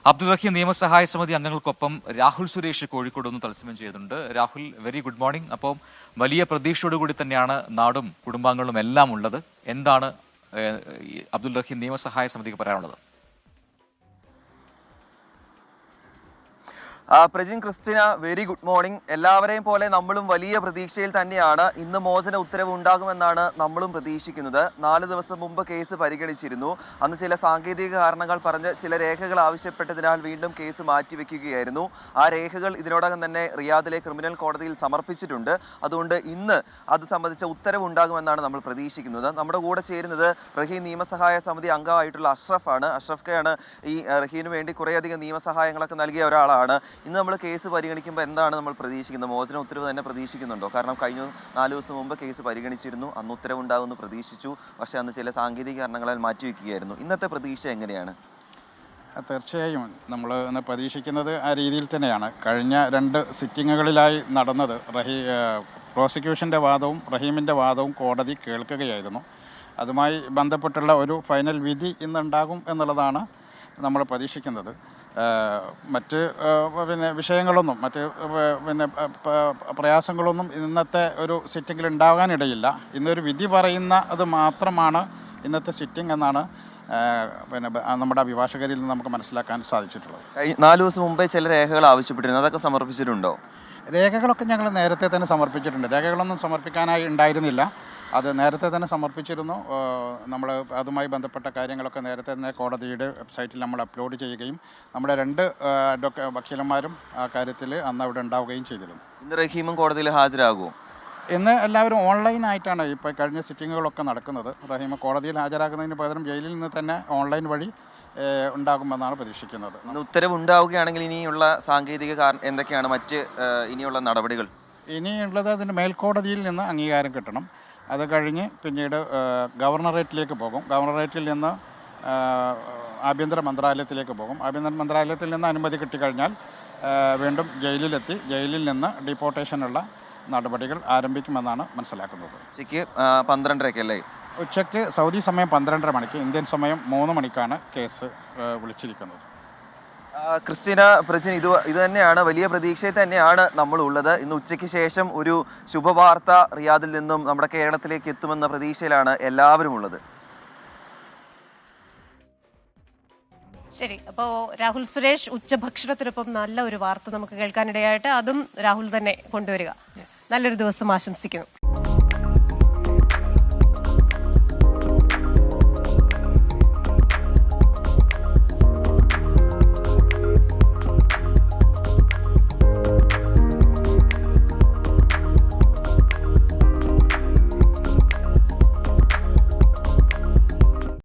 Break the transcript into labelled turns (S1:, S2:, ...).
S1: അബ്ദുൾ റഹീം നിയമസഹായ സമിതി അംഗങ്ങൾക്കൊപ്പം രാഹുൽ സുരേഷ് കോഴിക്കോട് നിന്ന് തത്സമയം ചെയ്യുന്നുണ്ട്. Rahul, very good morning. അപ്പം വലിയ പ്രതീക്ഷയോടുകൂടി തന്നെയാണ് നാടും കുടുംബാംഗങ്ങളും എല്ലാം ഉള്ളത്. എന്താണ് അബ്ദുൾ റഹീം നിയമസഹായ സമിതിക്ക് പറയാനുള്ളത്?
S2: Prajin, Christina, very good morning. എല്ലാവരെയും പോലെ നമ്മളും വലിയ പ്രതീക്ഷയിൽ തന്നെയാണ്. ഇന്ന് മോചന ഉത്തരവ് ഉണ്ടാകുമെന്നാണ് നമ്മളും പ്രതീക്ഷിക്കുന്നത്. 4 ദിവസം മുമ്പ് കേസ് പരിഗണിച്ചിരുന്നു. അന്ന് ചില സാങ്കേതിക കാരണങ്ങൾ പറഞ്ഞ് ചില രേഖകൾ ആവശ്യപ്പെട്ടതിനാൽ വീണ്ടും കേസ് മാറ്റിവെക്കുകയായിരുന്നു. ആ രേഖകൾ ഇതിനോടകം തന്നെ റിയാദിലെ ക്രിമിനൽ കോടതിയിൽ സമർപ്പിച്ചിട്ടുണ്ട്. അതുകൊണ്ട് ഇന്ന് അത് സംബന്ധിച്ച ഉത്തരവ് ഉണ്ടാകുമെന്നാണ് നമ്മൾ പ്രതീക്ഷിക്കുന്നത്. നമ്മുടെ കൂടെ ചേരുന്നത് റഹീം നിയമസഹായ സമിതി അംഗമായിട്ടുള്ള അഷ്റഫാണ്. അഷ്റഫ്ക്കയാണ് ഈ റഹീമിന് വേണ്ടി കുറേയധികം നിയമസഹായങ്ങളൊക്കെ നൽകിയ ഒരാളാണ്. ഇന്ന് നമ്മൾ കേസ് പരിഗണിക്കുമ്പോൾ എന്താണ് നമ്മൾ പ്രതീക്ഷിക്കുന്നത്? മോചന ഉത്തരവ് തന്നെ പ്രതീക്ഷിക്കുന്നുണ്ടോ? കാരണം കഴിഞ്ഞ 4 ദിവസം മുമ്പ് കേസ് പരിഗണിച്ചിരുന്നു. അന്ന് ഉത്തരവുണ്ടാകുമെന്ന് പ്രതീക്ഷിച്ചു. പക്ഷേ അന്ന് ചില സാങ്കേതിക കാരണങ്ങളാൽ മാറ്റിവെക്കുകയായിരുന്നു. ഇന്നത്തെ പ്രതീക്ഷ എങ്ങനെയാണ്?
S3: തീർച്ചയായും നമ്മൾ ഇന്ന് പ്രതീക്ഷിക്കുന്നത് ആ രീതിയിൽ തന്നെയാണ്. കഴിഞ്ഞ 2 സിറ്റിങ്ങുകളിലായി നടന്നത് പ്രോസിക്യൂഷൻ്റെ വാദവും റഹീമിൻ്റെ വാദവും കോടതി കേൾക്കുകയായിരുന്നു. അതുമായി ബന്ധപ്പെട്ടുള്ള ഒരു ഫൈനൽ വിധി ഇന്നുണ്ടാകും എന്നുള്ളതാണ് നമ്മൾ പ്രതീക്ഷിക്കുന്നത്. മറ്റ് വിഷയങ്ങളൊന്നും പ്രയാസങ്ങളൊന്നും ഇന്നത്തെ ഒരു സിറ്റിങ്ങിൽ ഉണ്ടാകാനിടയില്ല. ഇന്നൊരു വിധി പറയുന്ന അത് മാത്രമാണ് ഇന്നത്തെ സിറ്റിംഗ് എന്നാണ് നമ്മുടെ അഭിഭാഷകരിൽ നിന്ന് നമുക്ക് മനസ്സിലാക്കാൻ സാധിച്ചിട്ടുള്ളത്.
S2: 4 ദിവസം മുമ്പേ ചില രേഖകൾ ആവശ്യപ്പെട്ടിരുന്നു. അതൊക്കെ സമർപ്പിച്ചിട്ടുണ്ടോ?
S3: രേഖകളൊക്കെ ഞങ്ങൾ നേരത്തെ തന്നെ സമർപ്പിച്ചിട്ടുണ്ട്. രേഖകളൊന്നും സമർപ്പിക്കാനായി ഉണ്ടായിരുന്നില്ല. അത് നേരത്തെ തന്നെ സമർപ്പിച്ചിരുന്നു. നമ്മൾ അതുമായി ബന്ധപ്പെട്ട കാര്യങ്ങളൊക്കെ നേരത്തെ തന്നെ കോടതിയുടെ വെബ്സൈറ്റിൽ നമ്മൾ അപ്ലോഡ് ചെയ്യുകയും നമ്മുടെ 2 വക്കീലന്മാരും ആ കാര്യത്തിൽ അന്ന് അവിടെ ഉണ്ടാവുകയും ചെയ്തിരുന്നു.
S2: ഇന്ന് റഹീമും കോടതിയിൽ ഹാജരാകുമോ?
S3: ഇന്ന് എല്ലാവരും ഓൺലൈനായിട്ടാണ് ഇപ്പോൾ കഴിഞ്ഞ സിറ്റിങ്ങുകളൊക്കെ നടക്കുന്നത്. റഹീം കോടതിയിൽ ഹാജരാക്കുന്നതിന് പകരം ജയിലിൽ നിന്ന് തന്നെ ഓൺലൈൻ വഴി ഉണ്ടാകുമെന്നാണ് പ്രതീക്ഷിക്കുന്നത്.
S2: ഇന്ന് ഉത്തരവ് ഉണ്ടാവുകയാണെങ്കിൽ ഇനിയുള്ള സാങ്കേതിക എന്തൊക്കെയാണ് മറ്റ് ഇനിയുള്ള നടപടികൾ?
S3: ഇനിയുള്ളത് അതിന് മേൽക്കോടതിയിൽ നിന്ന് അംഗീകാരം കിട്ടണം. അത് കഴിഞ്ഞ് പിന്നീട് ഗവർണറേറ്റിലേക്ക് പോകും. ഗവർണറേറ്റിൽ നിന്ന് ആഭ്യന്തര മന്ത്രാലയത്തിലേക്ക് പോകും. ആഭ്യന്തര മന്ത്രാലയത്തിൽ നിന്ന് അനുമതി കിട്ടിക്കഴിഞ്ഞാൽ വീണ്ടും ജയിലിലെത്തി ജയിലിൽ നിന്ന് ഡിപ്പോർട്ടേഷനുള്ള നടപടികൾ ആരംഭിക്കുമെന്നാണ് മനസ്സിലാക്കുന്നത്.
S2: ഉച്ചയ്ക്ക് 12:30
S3: ഉച്ചയ്ക്ക് സൗദി സമയം 12:30 മണിക്ക്, ഇന്ത്യൻ സമയം 3 മണിക്കാണ് കേസ് വിളിച്ചിരിക്കുന്നത്.
S2: ക്രിസ്റ്റിന, പ്രജിൻ, ഇത് തന്നെയാണ്, വലിയ പ്രതീക്ഷയിൽ തന്നെയാണ് നമ്മളുള്ളത്. ഇന്ന് ഉച്ചയ്ക്ക് ശേഷം ഒരു ശുഭവാർത്ത റിയാദിൽ നിന്നും നമ്മുടെ കേരളത്തിലേക്ക് എത്തുമെന്ന പ്രതീക്ഷയിലാണ് എല്ലാവരും ഉള്ളത്.
S4: ശരി, അപ്പോൾ രാഹുൽ സുരേഷ്, ഉച്ചഭക്ഷണത്തിനൊപ്പം നല്ല ഒരു വാർത്ത നമുക്ക് കേൾക്കാനിടയായിട്ട് അതും രാഹുൽ തന്നെ കൊണ്ടുവരിക. നല്ലൊരു ദിവസം ആശംസിക്കുന്നു.